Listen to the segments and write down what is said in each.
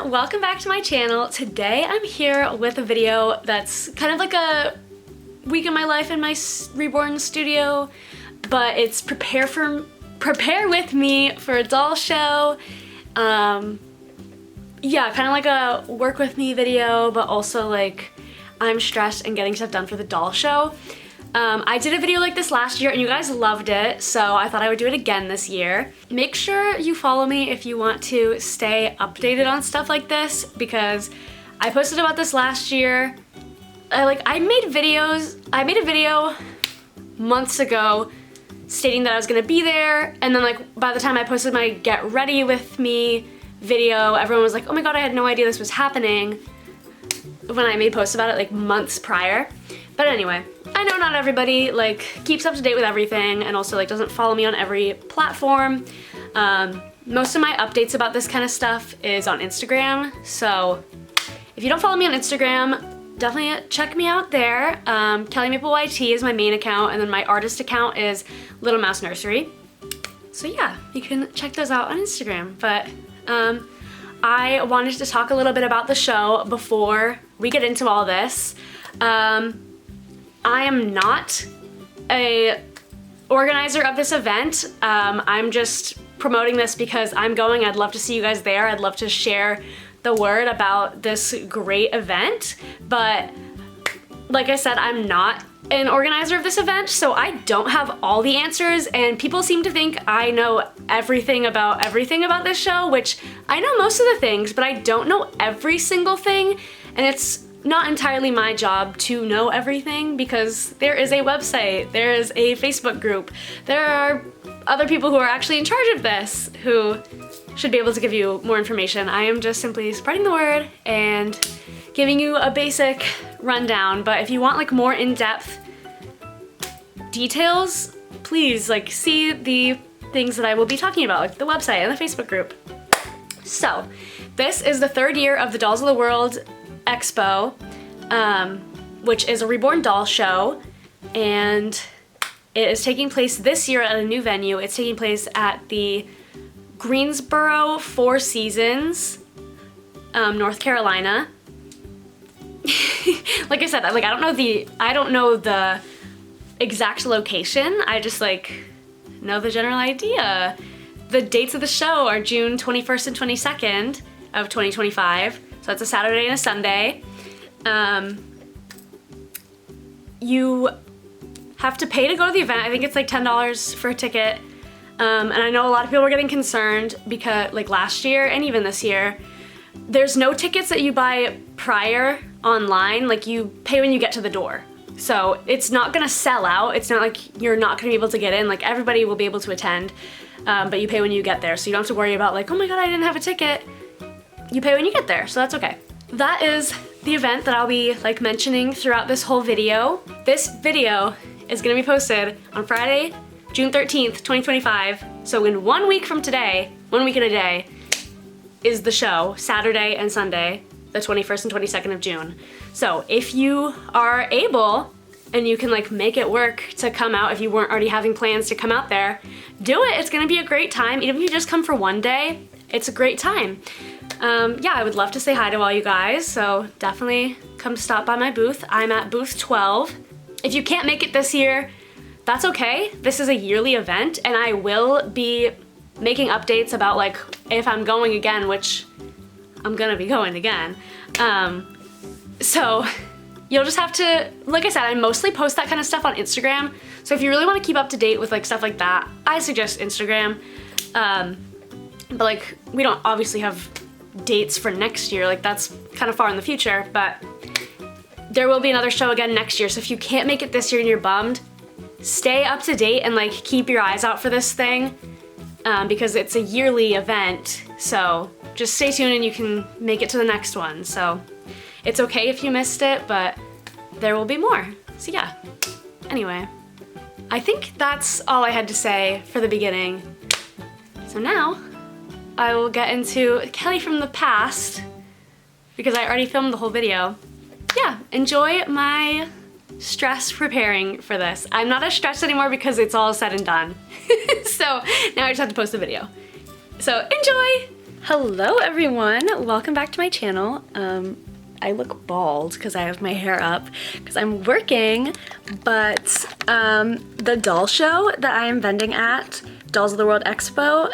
welcome back to my channel. Today I'm here with a video that's kind of like a week in my life in my Reborn studio, but it's prepare with me for a doll show. Yeah, kind of like a work with me video, but also like I'm stressed and getting stuff done for the doll show. I did a video like this last year and you guys loved it, so I thought I would do it again this year. Make sure you follow me if you want to stay updated on stuff like this, because I posted about this last year. I made a video months ago stating that I was gonna be there, and then like by the time I posted my get ready with me video, everyone was like, oh my god, I had no idea this was happening, when I made posts about it like months prior. But anyway, I know not everybody like keeps up to date with everything and also like doesn't follow me on every platform. Most of my updates about this kind of stuff is on Instagram, so if you don't follow me on Instagram, definitely check me out there. Kelli Maple YT is my main account, and then my artist account is Little Mouse Nursery. So yeah, you can check those out on Instagram. But I wanted to talk a little bit about the show before we get into all this. I am not a organizer of this event. I'm just promoting this because I'm going. I'd love to see you guys there. I'd love to share the word about this great event. But like I said, I'm not an organizer of this event, so I don't have all the answers, and people seem to think I know everything about this show, which I know most of the things, but I don't know every single thing, and it's not entirely my job to know everything, because there is a website, there is a Facebook group, there are other people who are actually in charge of this who should be able to give you more information. I am just simply spreading the word and giving you a basic rundown, but if you want like more in-depth details, please like see the things that I will be talking about, like the website and the Facebook group. So this is the third year of the Dolls of the World Expo, which is a Reborn doll show, and it is taking place this year at a new venue. It's taking place at the Greensboro Four Seasons, North Carolina. Like I said, I don't know the exact location. I just like know the general idea. The dates of the show are June 21st and 22nd of 2025. So that's a Saturday and a Sunday. You have to pay to go to the event. I think it's like $10 for a ticket. And I know a lot of people were getting concerned because like last year and even this year, there's no tickets that you buy prior online. Like you pay when you get to the door. So it's not gonna sell out. It's not like you're not gonna be able to get in. Like everybody will be able to attend, but you pay when you get there. So you don't have to worry about like, oh my god, I didn't have a ticket. You pay when you get there, so that's okay. That is the event that I'll be like mentioning throughout this whole video. This video is gonna be posted on Friday, June 13th, 2025. So in 1 week from today, 1 week and a day, is the show, Saturday and Sunday, the 21st and 22nd of June. So if you are able and you can like make it work to come out, if you weren't already having plans to come out there, do it. It's gonna be a great time. Even if you just come for one day, it's a great time. Yeah, I would love to say hi to all you guys, so definitely come stop by my booth. I'm at booth 12. If you can't make it this year, that's okay. This is a yearly event, and I will be making updates about like if I'm going again, which I'm gonna be going again. So you'll just have to, like I said, I mostly post that kind of stuff on Instagram. So if you really want to keep up to date with like stuff like that, I suggest Instagram. But like we don't obviously have dates for next year, like that's kind of far in the future, but there will be another show again next year. So if you can't make it this year and you're bummed, stay up to date and like keep your eyes out for this thing, because it's a yearly event. So just stay tuned and you can make it to the next one. So it's okay if you missed it, but there will be more. So yeah, anyway, I think that's all I had to say for the beginning. So now I will get into Kelli from the past, because I already filmed the whole video. Yeah, enjoy my stress preparing for this. I'm not as stressed anymore because it's all said and done. So now I just have to post a video. So enjoy! Hello everyone, welcome back to my channel. I look bald because I have my hair up because I'm working, but the doll show that I am vending at, Dolls of the World Expo,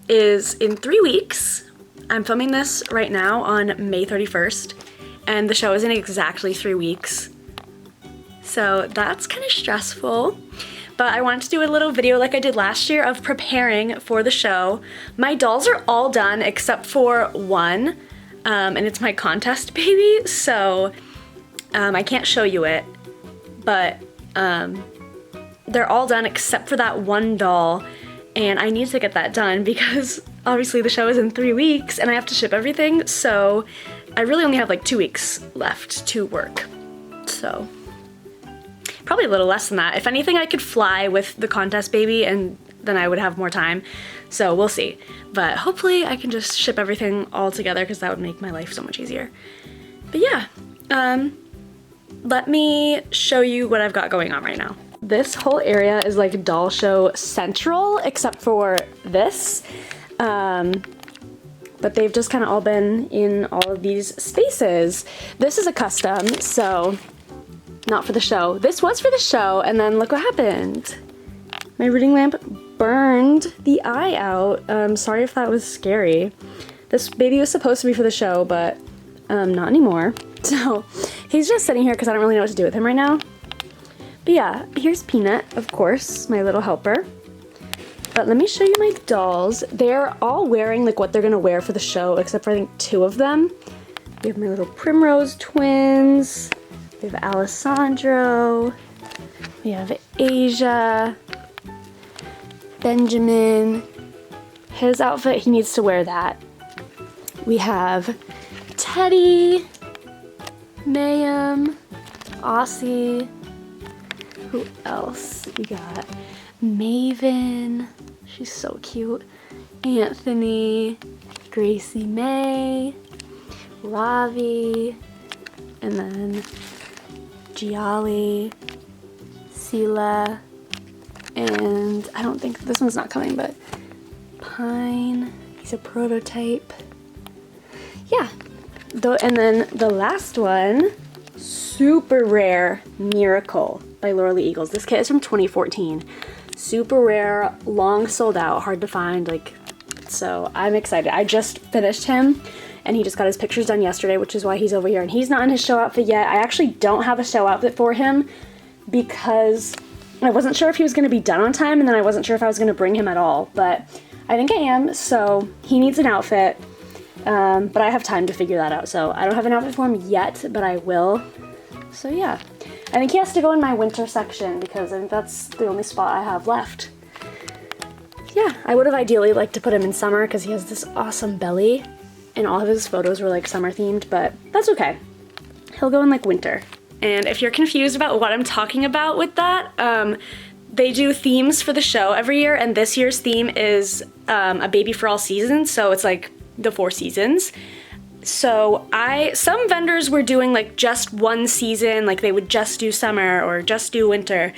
is in 3 weeks. I'm filming this right now on May 31st, and the show is in exactly 3 weeks. So that's kind of stressful. But I wanted to do a little video like I did last year of preparing for the show. My dolls are all done except for one, and it's my contest baby, so I can't show you it, but they're all done except for that one doll, and I need to get that done because obviously the show is in 3 weeks and I have to ship everything, so I really only have like 2 weeks left to work, so. Probably a little less than that. If anything, I could fly with the contest baby and then I would have more time. So we'll see. But hopefully I can just ship everything all together because that would make my life so much easier. But yeah, let me show you what I've got going on right now. This whole area is like doll show central except for this. But they've just kind of all been in all of these spaces. This is a custom, so not for the show. This was for the show, and then look what happened. My reading lamp burned the eye out. Sorry if that was scary. This baby was supposed to be for the show, but not anymore. So he's just sitting here because I don't really know what to do with him right now. But yeah, here's Peanut, of course, my little helper. But let me show you my dolls. They're all wearing like what they're gonna wear for the show, except for I think 2 of them. We have my little Primrose twins. We have Alessandro, we have Asia, Benjamin, his outfit, he needs to wear that. We have Teddy, Mayhem, Aussie, who else? We got Maven, she's so cute, Anthony, Gracie May, Ravi, and then Giali, Sela, and I don't think this one's not coming, but Pine, he's a prototype. Yeah, and then the last one, super rare Miracle by Laura Lee Eagles. This kit is from 2014. Super rare, long sold out, hard to find, like, so I'm excited. I just finished him and he just got his pictures done yesterday, which is why he's over here, and he's not in his show outfit yet. I actually don't have a show outfit for him because I wasn't sure if he was gonna be done on time, and then I wasn't sure if I was gonna bring him at all, but I think I am, so he needs an outfit, but I have time to figure that out, so I don't have an outfit for him yet, but I will. So yeah, I think he has to go in my winter section because I think that's the only spot I have left. Yeah, I would have ideally liked to put him in summer because he has this awesome belly, and all of his photos were like summer themed, but that's okay. He'll go in like winter. And if you're confused about what I'm talking about with that, they do themes for the show every year, and this year's theme is a baby for all seasons, so it's like the 4 seasons. So some vendors were doing like just one season, like they would just do summer or just do winter.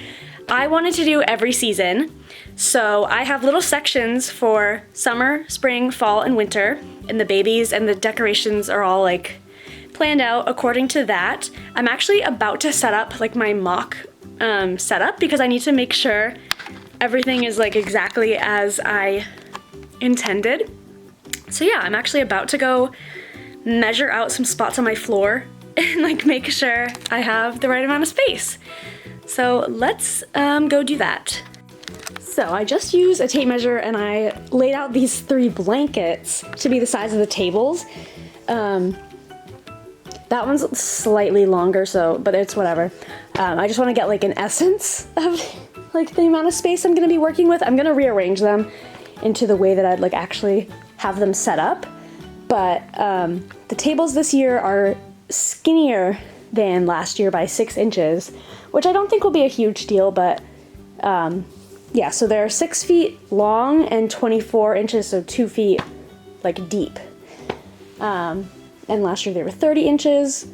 I wanted to do every season, so I have little sections for summer, spring, fall, and winter, and the babies and the decorations are all like planned out according to that. I'm actually about to set up like my mock setup because I need to make sure everything is like exactly as I intended. So yeah, I'm actually about to go measure out some spots on my floor and like make sure I have the right amount of space. So let's go do that. So I just used a tape measure and I laid out these 3 blankets to be the size of the tables. That one's slightly longer, so, but it's whatever. I just want to get like an essence of like the amount of space I'm gonna be working with. I'm gonna rearrange them into the way that I'd like actually have them set up. But the tables this year are skinnier than last year by 6 inches, which I don't think will be a huge deal, but yeah, so they're 6 feet long and 24 inches, so 2 feet like deep. And last year they were 30 inches.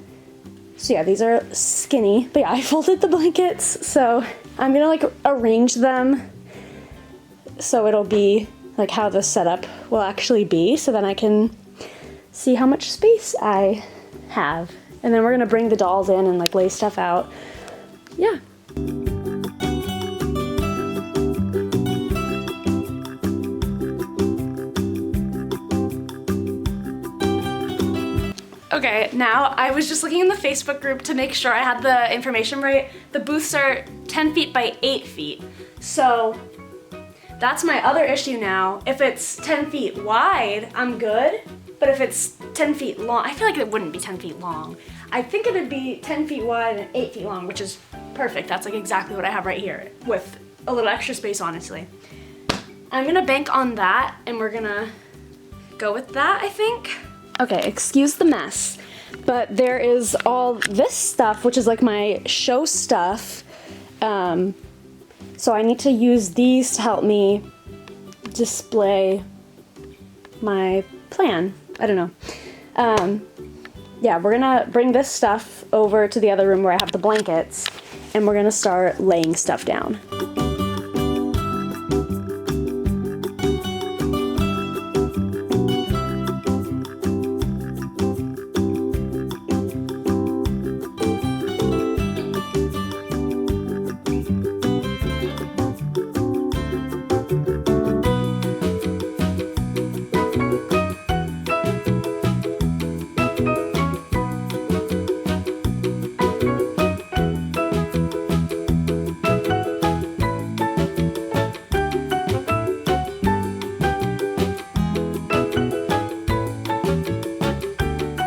So yeah, these are skinny, but yeah, I folded the blankets, so I'm gonna like arrange them so it'll be like how the setup will actually be, so then I can see how much space I have. And then we're gonna bring the dolls in and like lay stuff out. Yeah. Okay, now I was just looking in the Facebook group to make sure I had the information right. The booths are 10 feet by 8 feet. So that's my other issue now. If it's 10 feet wide, I'm good. But if it's 10 feet long, I feel like it wouldn't be 10 feet long. I think it'd be 10 feet wide and 8 feet long, which is perfect. That's like exactly what I have right here with a little extra space, honestly. I'm gonna bank on that and we're gonna go with that, I think. Okay, excuse the mess, but there is all this stuff, which is like my show stuff. So I need to use these to help me display my plan. I don't know. Yeah, we're gonna bring this stuff over to the other room where I have the blankets, and we're gonna start laying stuff down.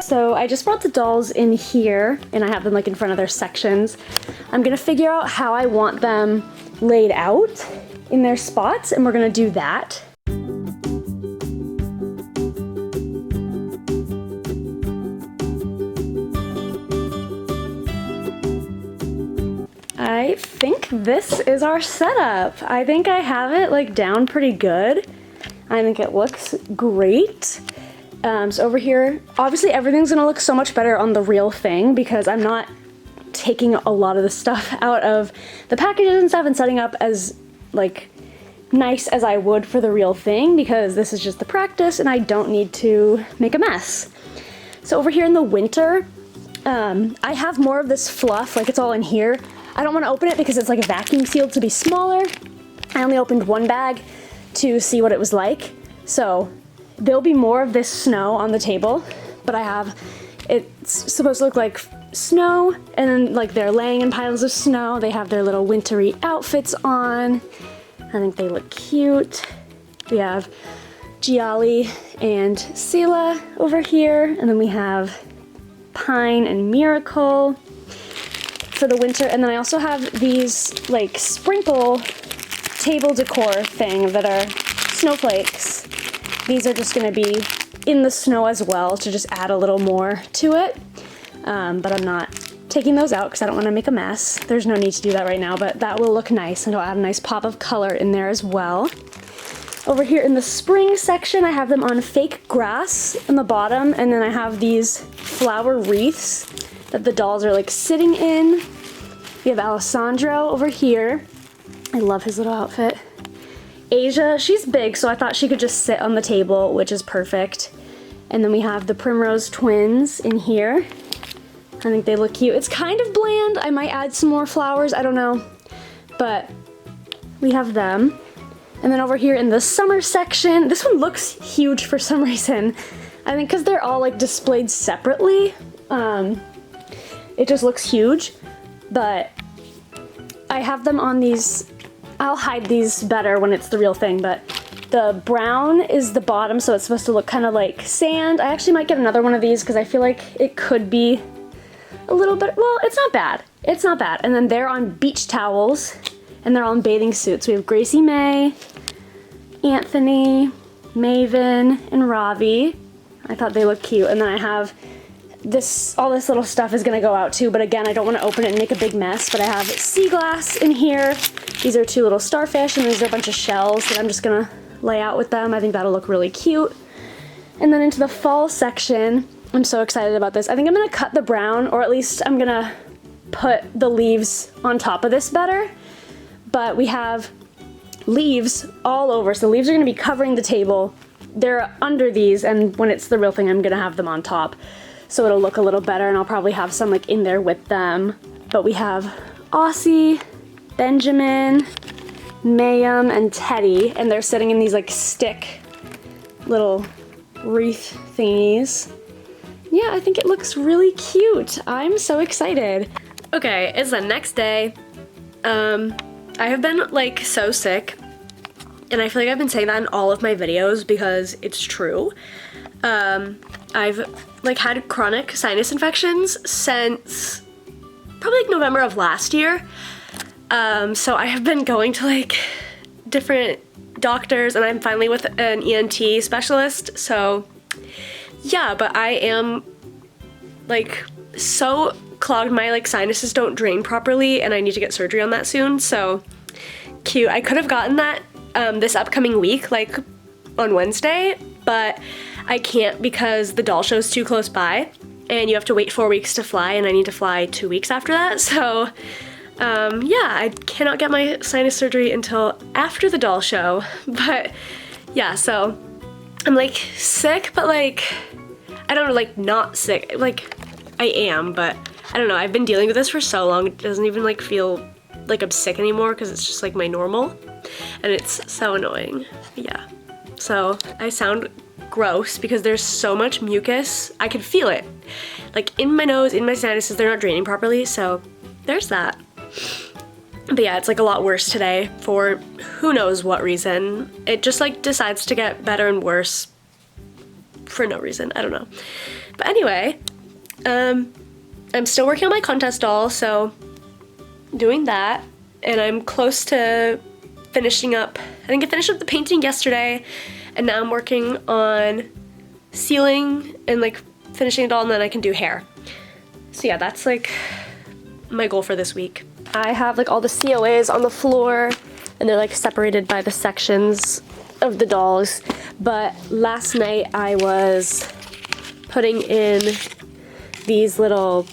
So I just brought the dolls in here and I have them like in front of their sections. I'm gonna figure out how I want them laid out in their spots, and we're gonna do that. I think this is our setup. I think I have it like down pretty good. I think it looks great. So over here, obviously everything's gonna look so much better on the real thing because I'm not taking a lot of the stuff out of the packages and stuff and setting up as like nice as I would for the real thing, because this is just the practice and I don't need to make a mess. So over here in the winter, I have more of this fluff, like it's all in here. I don't want to open it because it's like vacuum sealed to be smaller. I only opened one bag to see what it was like. So there'll be more of this snow on the table, but it's supposed to look like snow, and then like they're laying in piles of snow. They have their little wintry outfits on. I think they look cute. We have Gialli and Sela over here, and then we have Pine and Miracle for the winter. And then I also have these like sprinkle table decor thing that are snowflakes. These are just gonna be in the snow as well to just add a little more to it. But I'm not taking those out because I don't wanna make a mess. There's no need to do that right now, but that will look nice and it'll add a nice pop of color in there as well. Over here in the spring section, I have them on fake grass in the bottom, and then I have these flower wreaths that the dolls are like sitting in. We have Alessandro over here. I love his little outfit. Asia, she's big, so I thought she could just sit on the table, which is perfect. And then we have the Primrose twins in here. I think they look cute. It's kind of bland. I might add some more flowers, I don't know. But we have them. And then over here in the summer section, this one looks huge for some reason. I think because they're all like displayed separately, it just looks huge. But I have them on these. I'll hide these better when it's the real thing, but the brown is the bottom, so it's supposed to look kind of like sand. I actually might get another one of these because I feel like it could be a little bit, well, it's not bad. It's not bad. And then they're on beach towels, and they're all in bathing suits. We have Gracie May, Anthony, Maven, and Ravi. I thought they looked cute. And then I have this, all this little stuff is gonna go out too, but again, I don't wanna open it and make a big mess, but I have sea glass in here. These are two little starfish, and these are a bunch of shells that I'm just gonna lay out with them. I think that'll look really cute. And then into the fall section, I'm so excited about this. I think I'm gonna cut the brown, or at least I'm gonna put the leaves on top of this better. But we have leaves all over. So the leaves are gonna be covering the table. They're under these, and when it's the real thing, I'm gonna have them on top. So it'll look a little better, and I'll probably have some like in there with them. But we have Aussie, Benjamin, Mayum, and Teddy, and they're sitting in these like stick little wreath thingies. Yeah, I think it looks really cute. I'm so excited. Okay, it's the next day. I have been like so sick, and I feel like I've been saying that in all of my videos because it's true. I've like had chronic sinus infections since probably like November of last year. So I have been going to like different doctors, and I'm finally with an ENT specialist. So yeah, but I am like so clogged. My like sinuses don't drain properly, and I need to get surgery on that soon. So cute. I could have gotten that this upcoming week, like on Wednesday, but I can't because the doll show's too close by, and you have to wait 4 weeks to fly, and I need to fly 2 weeks after that. So yeah, I cannot get my sinus surgery until after the doll show. But yeah, so I'm like sick, but like I don't know, like not sick. Like I am, but I don't know. I've been dealing with this for so long, it doesn't even like feel like I'm sick anymore because it's just like my normal, and it's so annoying. Yeah, so I sound gross because there's so much mucus. I can feel it like in my nose, in my sinuses. They're not draining properly, so there's that. But yeah, it's like a lot worse today for who knows what reason. It just like decides to get better and worse for no reason. I don't know. But anyway, I'm still working on my contest doll, so doing that, and I'm close to finishing up. I think I finished up the painting yesterday, and now I'm working on sealing and like finishing it all, and then I can do hair. So yeah, that's like my goal for this week. I have like all the COAs on the floor, and they're like separated by the sections of the dolls. But last night I was putting in these little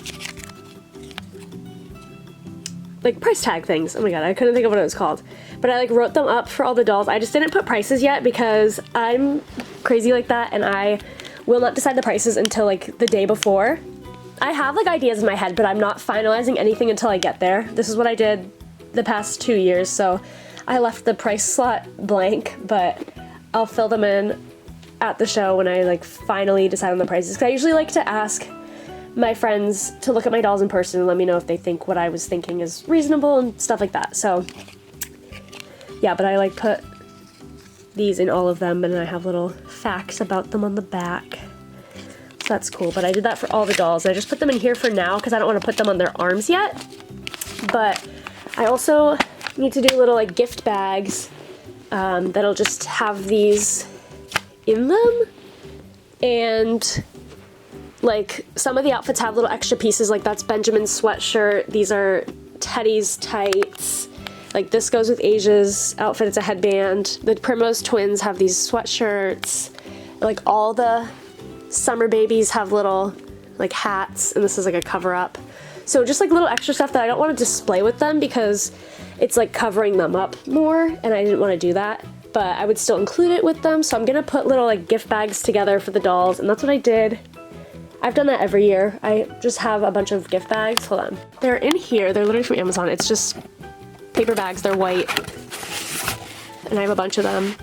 like price tag things. Oh my god, I couldn't think of what it was called. But I like wrote them up for all the dolls. I just didn't put prices yet because I'm crazy like that, and I will not decide the prices until like the day before. I have like ideas in my head, but I'm not finalizing anything until I get there. This is what I did the past 2 years, so I left the price slot blank, but I'll fill them in at the show when I like finally decide on the prices. Because I usually like to ask my friends to look at my dolls in person and let me know if they think what I was thinking is reasonable and stuff like that. So yeah, but I like put these in all of them, and I have little facts about them on the back. So that's cool, but I did that for all the dolls. I just put them in here for now because I don't want to put them on their arms yet. But I also need to do little like gift bags that'll just have these in them. And like some of the outfits have little extra pieces, like that's Benjamin's sweatshirt. These are Teddy's tights. Like this goes with Asia's outfit, it's a headband. The Primrose twins have these sweatshirts. Like all the summer babies have little like hats, and this is like a cover up. So just like little extra stuff that I don't want to display with them because it's like covering them up more, and I didn't want to do that. But I would still include it with them, so I'm gonna put little like gift bags together for the dolls, and that's what I did. I've done that every year. I just have a bunch of gift bags. Hold on. They're in here. They're literally from Amazon. It's just paper bags. They're white, and I have a bunch of them.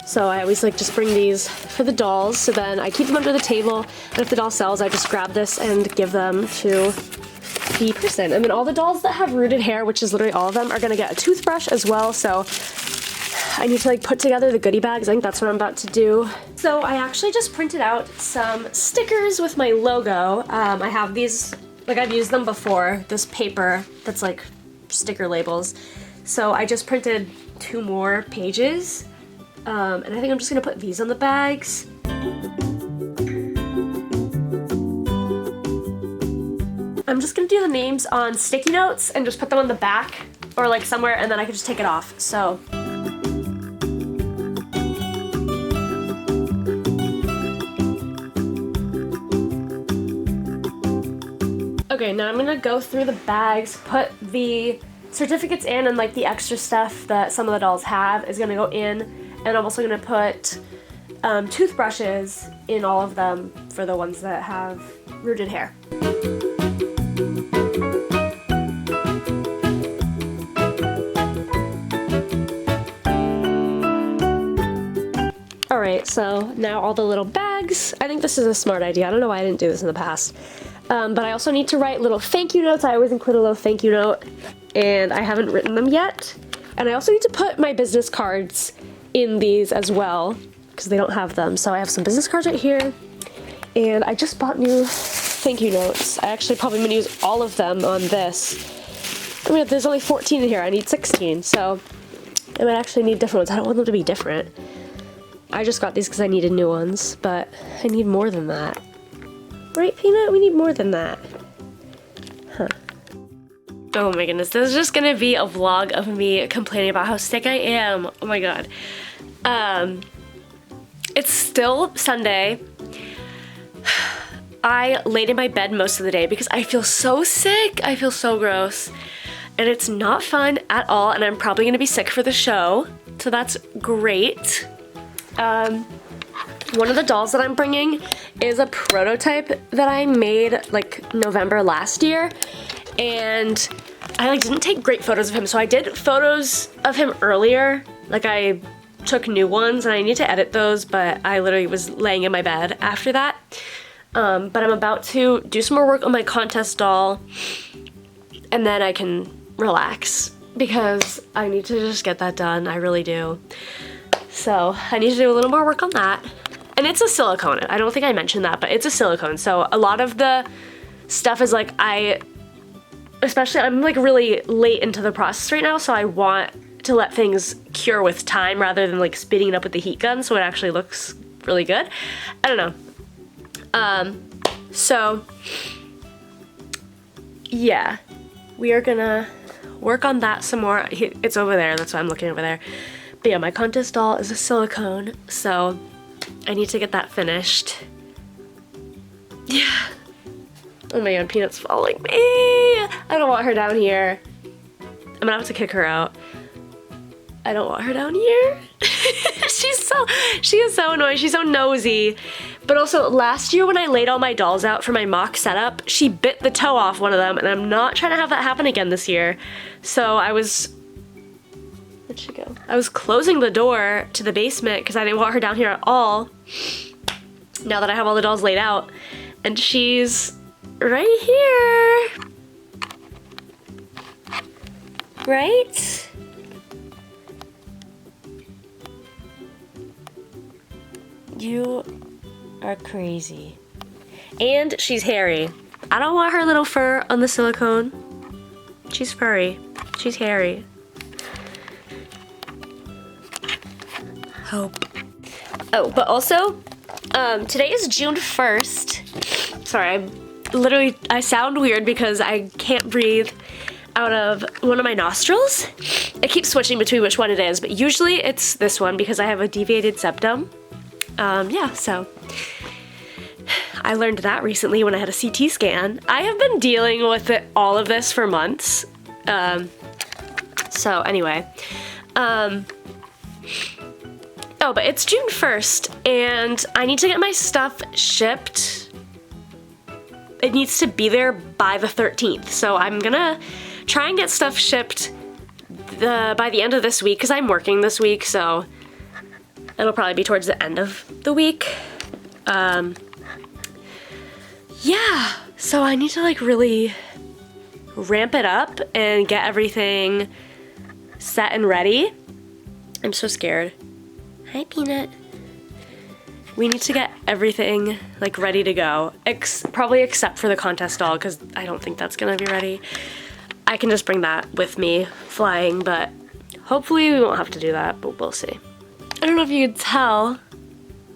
So I always like just bring these for the dolls, so then I keep them under the table, and if the doll sells, I just grab this and give them to the person. And then all the dolls that have rooted hair, which is literally all of them, are gonna get a toothbrush as well, so I need to like put together the goodie bags. I think that's what I'm about to do. So I actually just printed out some stickers with my logo. I have these, like I've used them before, this paper that's like sticker labels. So I just printed 2 more pages. And I think I'm just gonna put these on the bags. I'm just gonna do the names on sticky notes and just put them on the back or like somewhere, and then I can just take it off. So okay, now I'm gonna go through the bags, put the certificates in and like the extra stuff that some of the dolls have is gonna go in, and I'm also gonna put toothbrushes in all of them for the ones that have rooted hair. Alright, so now all the little bags. I think this is a smart idea. I don't know why I didn't do this in the past. But I also need to write little thank you notes. I always include a little thank you note, and I haven't written them yet. And I also need to put my business cards in these as well, because they don't have them. So I have some business cards right here, and I just bought new thank you notes. I actually probably gonna use all of them on this. I mean, there's only 14 in here. I need 16, so I might actually need different ones. I don't want them to be different. I just got these because I needed new ones, but I need more than that. Right, Peanut? We need more than that. Huh. Oh my goodness, this is just gonna be a vlog of me complaining about how sick I am. Oh my god. It's still Sunday. I laid in my bed most of the day because I feel so sick. I feel so gross. And it's not fun at all, and I'm probably gonna be sick for the show, so that's great. One of the dolls that I'm bringing is a prototype that I made like November last year, and I like didn't take great photos of him, so I did photos of him earlier. Like I took new ones and I need to edit those, but I literally was laying in my bed after that. But I'm about to do some more work on my contest doll, and then I can relax because I need to just get that done. I really do. So I need to do a little more work on that. And it's a silicone. I don't think I mentioned that, but it's a silicone. So a lot of the stuff is like I'm like really late into the process right now, so I want to let things cure with time rather than like speeding it up with the heat gun so it actually looks really good. I don't know. So yeah, we are gonna work on that some more. It's over there, that's why I'm looking over there. But yeah, my contest doll is a silicone, so I need to get that finished. Yeah. Oh my god, Peanut's following me. I don't want her down here. I'm gonna have to kick her out. I don't want her down here. She is so annoying. She's so nosy. But also, last year when I laid all my dolls out for my mock setup, she bit the toe off one of them, and I'm not trying to have that happen again this year. So where'd she go? I was closing the door to the basement because I didn't want her down here at all, now that I have all the dolls laid out. And she's right here. Right? You are crazy. And she's hairy. I don't want her little fur on the silicone. She's furry. She's hairy. Hope. Oh, but also, today is June 1st. Sorry, I sound weird because I can't breathe out of one of my nostrils. I keep switching between which one it is, but usually it's this one because I have a deviated septum. Yeah, so I learned that recently when I had a CT scan. I have been dealing with all of this for months. So anyway, oh, but it's June 1st, and I need to get my stuff shipped. It needs to be there by the 13th, so I'm gonna try and get stuff shipped by the end of this week, because I'm working this week, so it'll probably be towards the end of the week. Yeah, so I need to like really ramp it up and get everything set and ready. I'm so scared. Hi, Peanut. We need to get everything like ready to go, probably except for the contest doll, because I don't think that's gonna be ready. I can just bring that with me flying, but hopefully we won't have to do that, but we'll see. I don't know if you could tell,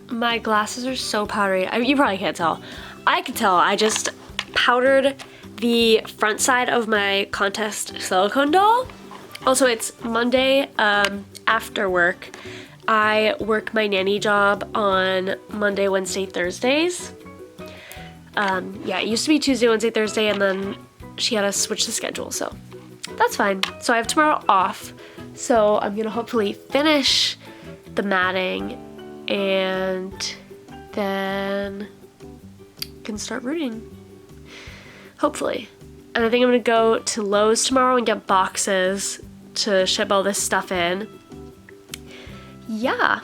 my glasses are so powdery. You probably can't tell. I could tell. I just powdered the front side of my contest silicone doll. Also, it's Monday after work. I work my nanny job on Monday, Wednesday, Thursdays. Yeah, it used to be Tuesday, Wednesday, Thursday, and then she had to switch the schedule, so that's fine. So I have tomorrow off. So I'm gonna hopefully finish the matting and then can start rooting. Hopefully. And I think I'm gonna go to Lowe's tomorrow and get boxes to ship all this stuff in. Yeah.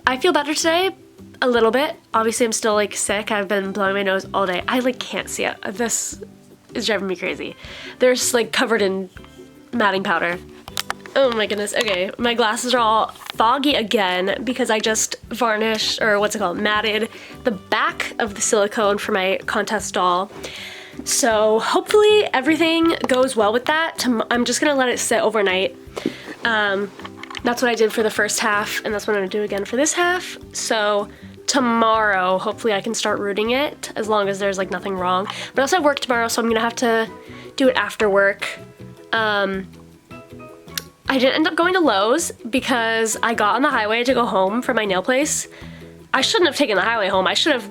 I feel better today, a little bit. Obviously I'm still like sick. I've been blowing my nose all day. I like can't see it. This is driving me crazy. They're just like covered in matting powder. Oh my goodness. Okay, my glasses are all foggy again because I just varnished, or what's it called, matted the back of the silicone for my contest doll. So hopefully everything goes well with that. I'm just gonna let it sit overnight. That's what I did for the first half, and that's what I'm gonna do again for this half. So tomorrow, hopefully I can start rooting it as long as there's like nothing wrong. But I also have work tomorrow, so I'm gonna have to do it after work. I didn't end up going to Lowe's because I got on the highway to go home from my nail place. I shouldn't have taken the highway home. I should have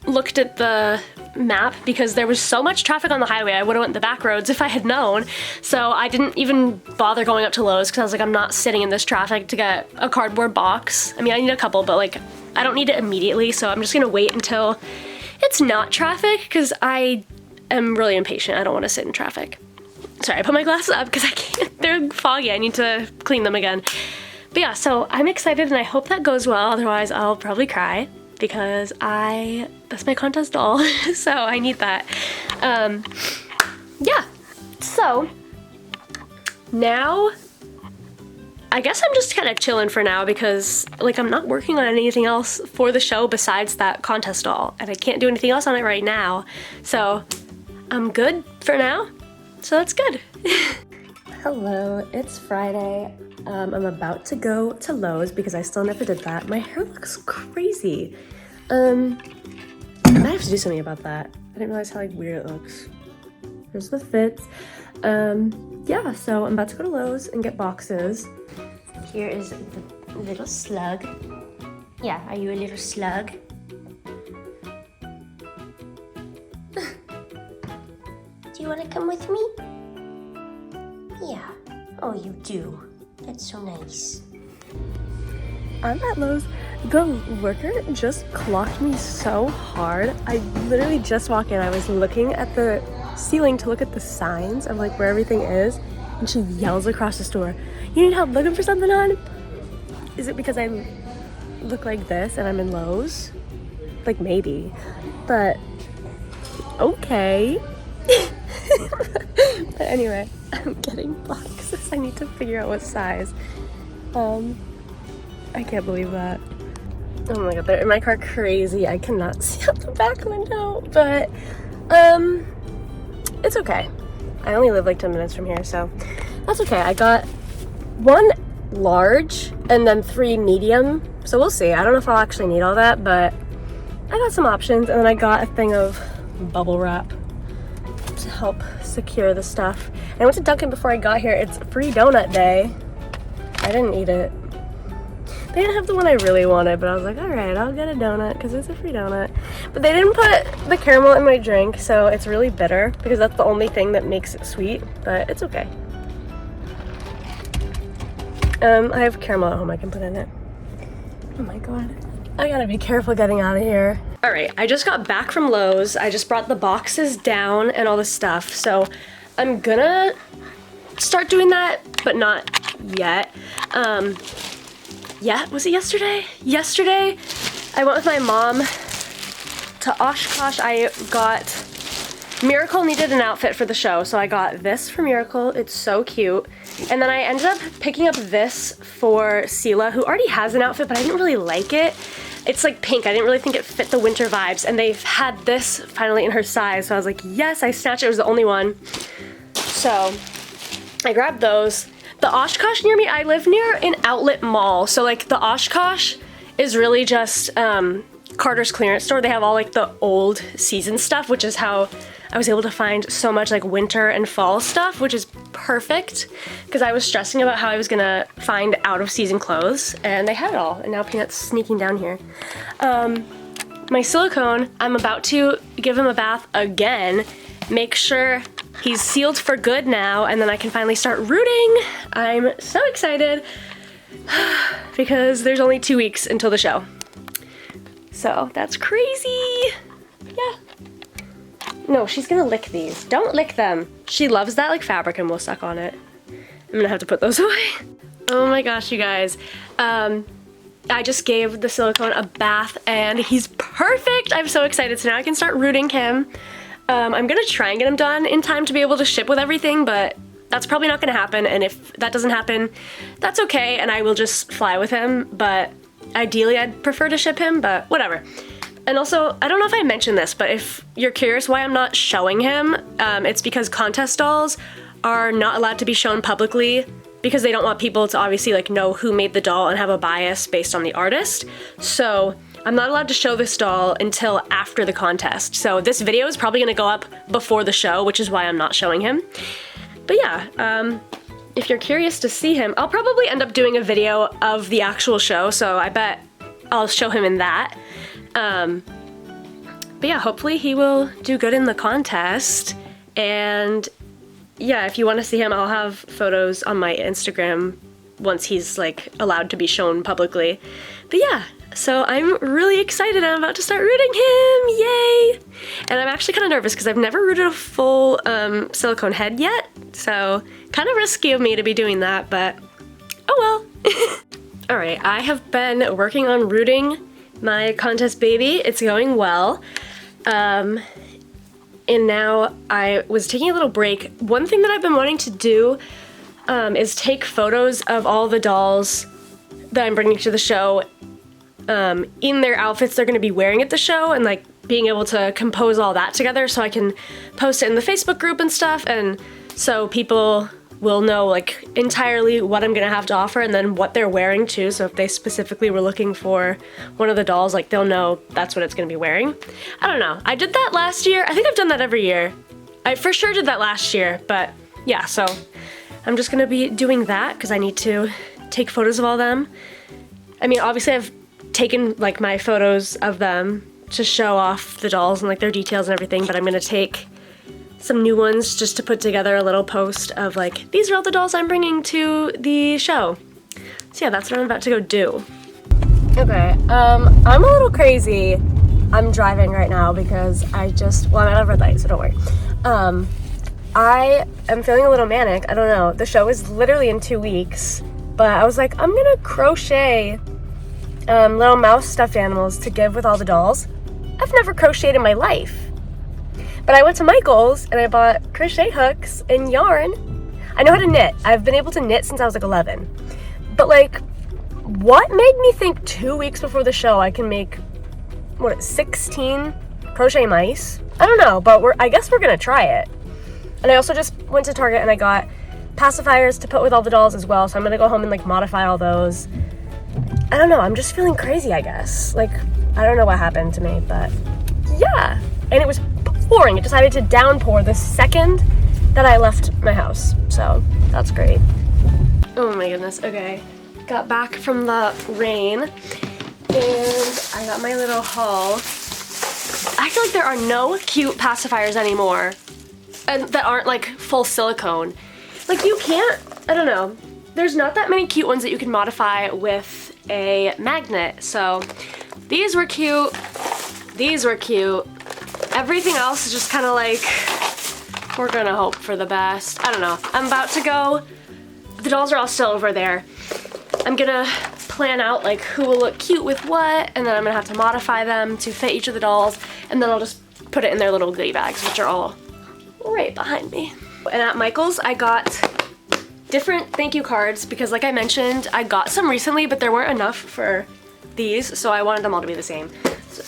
looked at the map because there was so much traffic on the highway. I would have went the back roads if I had known. So I didn't even bother going up to Lowe's because I was like, I'm not sitting in this traffic to get a cardboard box. I mean, I need a couple, but like, I don't need it immediately. So I'm just gonna wait until it's not traffic because I am really impatient. I don't want to sit in traffic. Sorry, I put my glasses up because I can't, they're foggy. I need to clean them again. But yeah, so I'm excited and I hope that goes well. Otherwise, I'll probably cry because that's my contest doll. So I need that. Yeah, so now I guess I'm just kind of chilling for now because like I'm not working on anything else for the show besides that contest doll and I can't do anything else on it right now. So I'm good for now. So that's good. Hello, it's Friday. I'm about to go to Lowe's because I still never did that. My hair looks crazy. I might have to do something about that. I didn't realize how like weird it looks. Here's the fits. Yeah, so I'm about to go to Lowe's and get boxes. Here is the little slug. Yeah, are you a little slug? Do you want to come with me? Yeah. Oh, you do. That's so nice. I'm at Lowe's. The worker just clocked me so hard. I literally just walked in. I was looking at the ceiling to look at the signs of like where everything is, and she yells across the store, "You need help looking for something on?" Is it because I look like this and I'm in Lowe's? Like maybe, but okay. But anyway, I'm getting boxes. I need to figure out what size. I can't believe that. Oh my god, they're in my car crazy. I cannot see out the back window, but it's okay. I only live like 10 minutes from here, so that's okay. I got 1 large and then 3 medium, so we'll see. I don't know if I'll actually need all that, but I got some options, and then I got a thing of bubble wrap to help secure the stuff. And I went to Dunkin' before I got here. It's free donut day. I didn't eat it. They didn't have the one I really wanted, but I was like, all right, I'll get a donut because it's a free donut. But they didn't put the caramel in my drink, so it's really bitter because that's the only thing that makes it sweet, but it's okay. I have caramel at home I can put in it. Oh my god. I gotta be careful getting out of here. All right, I just got back from Lowe's. I just brought the boxes down and all this stuff, so I'm gonna start doing that, but not yet. Yeah, was it yesterday? Yesterday, I went with my mom to Oshkosh. I got, Miracle needed an outfit for the show, so I got this for Miracle. It's so cute. And then I ended up picking up this for Sela, who already has an outfit, but I didn't really like it. It's like pink. I didn't really think it fit the winter vibes, and they've had this finally in her size, so I was like, yes, I snatched it. It was the only one. So I grabbed those. The Oshkosh near me, I live near an outlet mall. So like the Oshkosh is really just Carter's clearance store. They have all like the old season stuff, which is how I was able to find so much like winter and fall stuff, which is perfect because I was stressing about how I was gonna find out of season clothes, and they had it all. And now Peanut's sneaking down here. My silicone, I'm about to give him a bath again. Make sure he's sealed for good now, and then I can finally start rooting. I'm so excited because there's only 2 weeks until the show. So that's crazy. Yeah. No, she's gonna lick these. Don't lick them. She loves that like fabric and will suck on it. I'm gonna have to put those away. Oh my gosh, you guys. I just gave the silicone a bath and he's perfect. I'm so excited. So now I can start rooting him. I'm gonna try and get him done in time to be able to ship with everything, but that's probably not gonna happen. And if that doesn't happen, that's okay. And I will just fly with him. But ideally I'd prefer to ship him, but whatever. And also, I don't know if I mentioned this, but if you're curious why I'm not showing him, it's because contest dolls are not allowed to be shown publicly because they don't want people to obviously like know who made the doll and have a bias based on the artist. So I'm not allowed to show this doll until after the contest. So this video is probably gonna go up before the show, which is why I'm not showing him. But yeah, if you're curious to see him, I'll probably end up doing a video of the actual show, so I bet I'll show him in that. But yeah, hopefully he will do good in the contest. And yeah, if you want to see him, I'll have photos on my Instagram once he's like allowed to be shown publicly. But yeah, so I'm really excited. I'm about to start rooting him, yay! And I'm actually kind of nervous because I've never rooted a full silicone head yet. So kind of risky of me to be doing that, but oh well. All right, I have been working on rooting my contest baby. It's going well. And now I was taking a little break. One thing that I've been wanting to do is take photos of all the dolls that I'm bringing to the show in their outfits they're going to be wearing at the show, and like being able to compose all that together so I can post it in the Facebook group and stuff, and so people will know like entirely what I'm gonna have to offer and then what they're wearing too. So if they specifically were looking for one of the dolls, like they'll know that's what it's gonna be wearing. I don't know. I did that last year. I think I've done that every year. I for sure did that last year, but yeah, so I'm just gonna be doing that because I need to take photos of all them. I mean, obviously I've taken like my photos of them to show off the dolls and like their details and everything, but I'm gonna take some new ones just to put together a little post of like, these are all the dolls I'm bringing to the show. So yeah, that's what I'm about to go do. Okay, I'm a little crazy. I'm driving right now because I'm at a red light, so don't worry. I am feeling a little manic. I don't know. The show is literally in 2 weeks, but I was like, I'm gonna crochet little mouse stuffed animals to give with all the dolls. I've never crocheted in my life. But I went to Michael's and I bought crochet hooks and yarn. I know how to knit. I've been able to knit since I was like 11. But like, what made me think 2 weeks before the show I can make, 16 crochet mice? I don't know, but I guess we're gonna try it. And I also just went to Target and I got pacifiers to put with all the dolls as well, so I'm gonna go home and like modify all those. I don't know, I'm just feeling crazy, I guess. Like, I don't know what happened to me, but yeah. And it was pouring. It decided to downpour the second that I left my house. So that's great. Oh my goodness. Okay. Got back from the rain and I got my little haul. I feel like there are no cute pacifiers anymore and that aren't like full silicone. Like you can't, I don't know. There's not that many cute ones that you can modify with a magnet. So these were cute. These were cute. Everything else is just kind of like, we're gonna hope for the best. I don't know. I'm about to go. The dolls are all still over there. I'm gonna plan out like who will look cute with what, and then I'm gonna have to modify them to fit each of the dolls, and then I'll just put it in their little goodie bags, which are all right behind me. And at Michael's, I got different thank you cards because like I mentioned, I got some recently, but there weren't enough for these, so I wanted them all to be the same.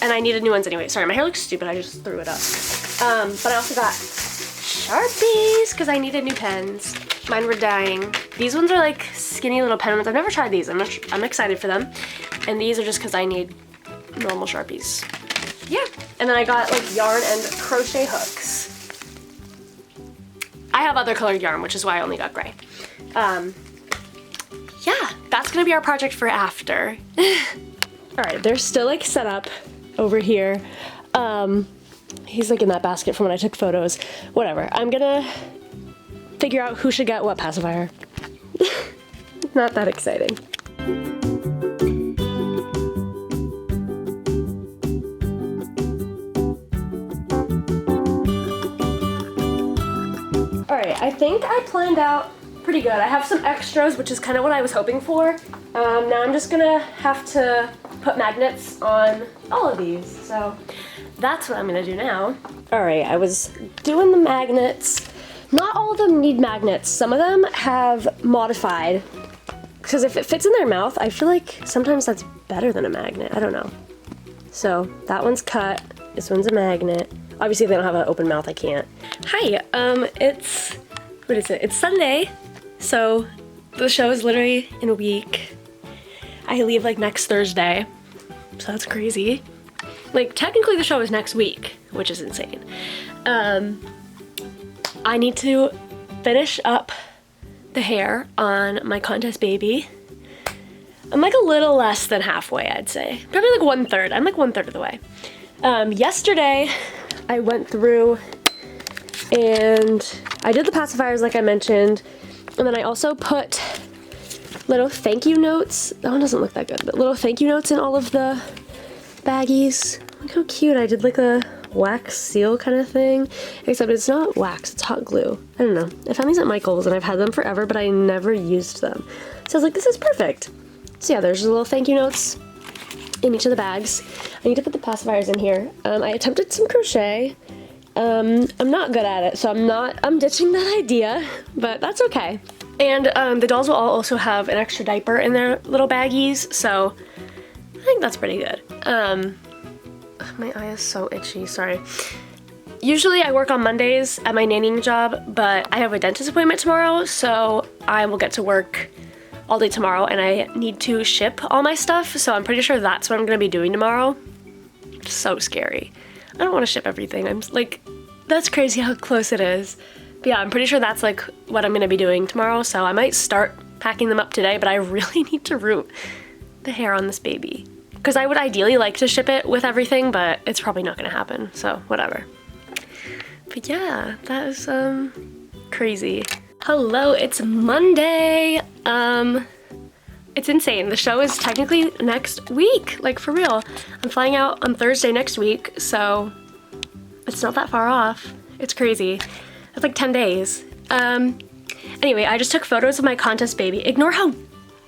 And I needed new ones anyway. Sorry, my hair looks stupid. I just threw it up. But I also got Sharpies because I needed new pens. Mine were dying. These ones are like skinny little pen ones. I've never tried these. I'm excited for them. And these are just because I need normal Sharpies. Yeah. And then I got like yarn and crochet hooks. I have other colored yarn, which is why I only got gray. Yeah, that's gonna be our project for after. All right, they're still like set up over here. He's like in that basket from when I took photos. Whatever. I'm gonna figure out who should get what pacifier. Not that exciting. Alright, I think I planned out pretty good. I have some extras, which is kind of what I was hoping for. Now I'm just gonna have to put magnets on all of these, so that's what I'm gonna do now. Alright, I was doing the magnets. Not all of them need magnets. Some of them have modified, because if it fits in their mouth, I feel like sometimes that's better than a magnet. I don't know. So that one's cut. This one's a magnet. Obviously, if they don't have an open mouth, I can't. Hi, what is it? It's Sunday, so the show is literally in a week. I leave like next Thursday, so that's crazy. Like, technically the show is next week, which is insane. I need to finish up the hair on my contest baby. I'm like a little less than halfway, I'd say. Probably like 1/3. I'm like 1/3 of the way. Yesterday, I went through and I did the pacifiers like I mentioned, and then I also put little thank you notes. That one doesn't look that good, but little thank you notes in all of the baggies. Look how cute. I did like a wax seal kind of thing, except it's not wax, it's hot glue. I don't know. I found these at Michael's and I've had them forever, but I never used them. So I was like, this is perfect. So yeah, there's little thank you notes in each of the bags. I need to put the pacifiers in here. I attempted some crochet. I'm not good at it, so I'm ditching that idea, but that's okay. And the dolls will all also have an extra diaper in their little baggies, so I think that's pretty good. My eye is so itchy, sorry. Usually I work on Mondays at my nannying job, but I have a dentist appointment tomorrow, so I will get to work all day tomorrow, and I need to ship all my stuff, so I'm pretty sure that's what I'm gonna be doing tomorrow. So scary. I don't want to ship everything. I'm like, that's crazy how close it is. But yeah, I'm pretty sure that's like what I'm gonna be doing tomorrow, so I might start packing them up today, but I really need to root the hair on this baby. Because I would ideally like to ship it with everything, but it's probably not gonna happen, so whatever. But yeah, that is crazy. Hello, it's Monday. It's insane. The show is technically next week, like for real. I'm flying out on Thursday next week, so it's not that far off. It's crazy. It's like 10 days. Anyway, I just took photos of my contest baby. Ignore how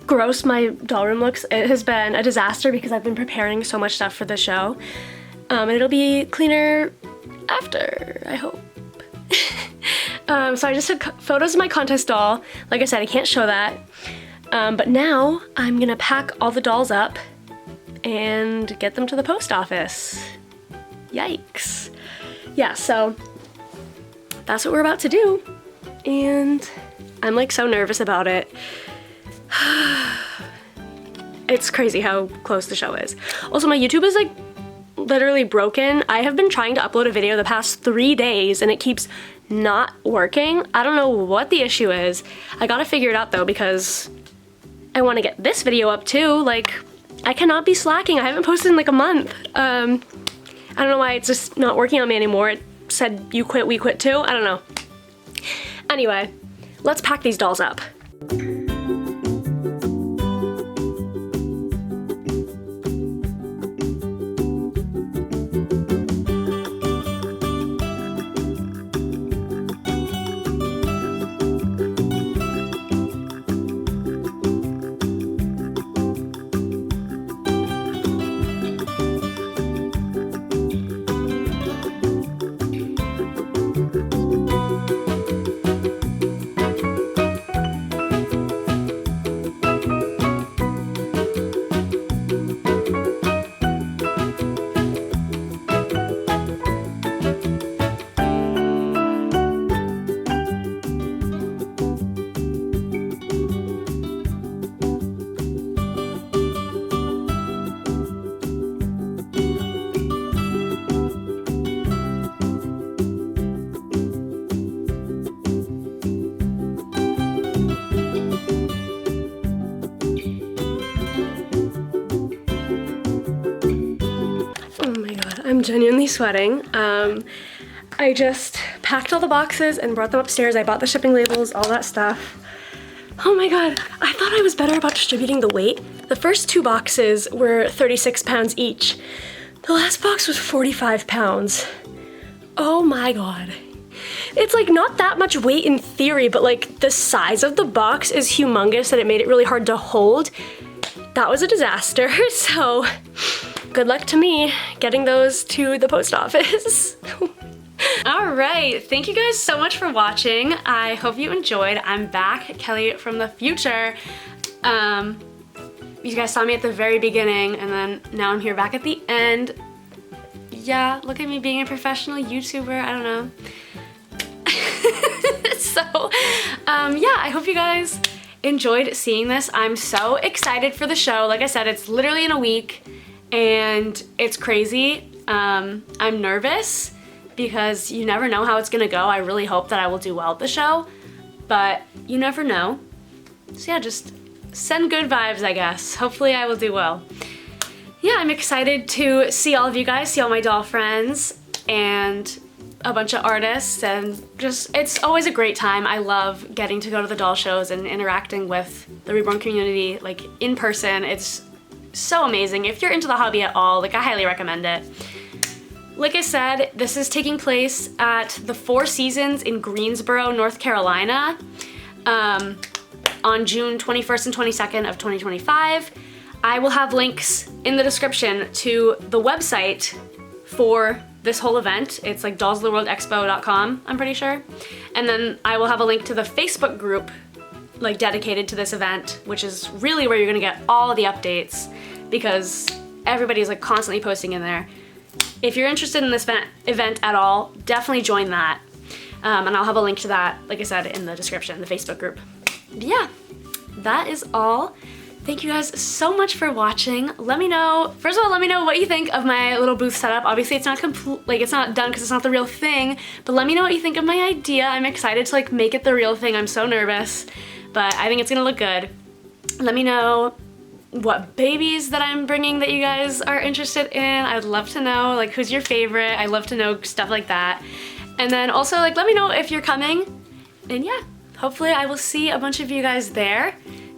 gross my doll room looks. It has been a disaster because I've been preparing so much stuff for the show. And it'll be cleaner after, I hope. So I just took photos of my contest doll. Like I said, I can't show that. But now I'm gonna pack all the dolls up and get them to the post office. Yikes. Yeah, so that's what we're about to do. And I'm like so nervous about it. It's crazy how close the show is. Also, my YouTube is like literally broken. I have been trying to upload a video the past 3 days and it keeps not working. I don't know what the issue is. I gotta figure it out though, because I want to get this video up too. Like, I cannot be slacking. I haven't posted in like a month. I don't know why it's just not working on me anymore. It said you quit, we quit too. I don't know. Anyway, let's pack these dolls up. genuinely sweating. I just packed all the boxes and brought them upstairs. I bought the shipping labels, all that stuff. Oh my god, I thought I was better about distributing the weight. The first 2 boxes were 36 pounds each. The last box was 45 pounds. Oh my god. It's like not that much weight in theory, but like the size of the box is humongous that it made it really hard to hold. That was a disaster, so good luck to me getting those to the post office. All right, thank you guys so much for watching. I hope you enjoyed. I'm back, Kelly from the future. You guys saw me at the very beginning, and then now I'm here back at the end. Yeah, look at me being a professional YouTuber, I don't know. So, yeah, I hope you guys enjoyed seeing this. I'm so excited for the show. Like I said, it's literally in a week, and it's crazy. I'm nervous because you never know how it's gonna go. I really hope that I will do well at the show, but you never know. So yeah, just send good vibes, I guess. Hopefully I will do well. Yeah, I'm excited to see all of you guys, see all my doll friends, and a bunch of artists, and just, it's always a great time. I love getting to go to the doll shows and interacting with the Reborn community, like in person. It's so amazing. If you're into the hobby at all, like I highly recommend it. Like I said, this is taking place at the Four Seasons in Greensboro, North Carolina, on June 21st and 22nd of 2025. I will have links in the description to the website for this whole event. It's like dollsoftheworldexpo.com, I'm pretty sure. And then I will have a link to the Facebook group like dedicated to this event, which is really where you're gonna get all the updates because everybody's like constantly posting in there. If you're interested in this event at all, definitely join that. And I'll have a link to that, like I said, in the description, the Facebook group. But yeah, that is all. Thank you guys so much for watching. Let me know, first of all, let me know what you think of my little booth setup. Obviously it's not complete, like it's not done because it's not the real thing, but let me know what you think of my idea. I'm excited to like make it the real thing. I'm so nervous, but I think it's gonna look good. Let me know what babies that I'm bringing that you guys are interested in. I'd love to know like who's your favorite. I'd love to know stuff like that. And then also like let me know if you're coming. And yeah, hopefully I will see a bunch of you guys there.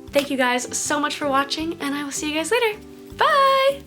Thank you guys so much for watching, and I will see you guys later. Bye!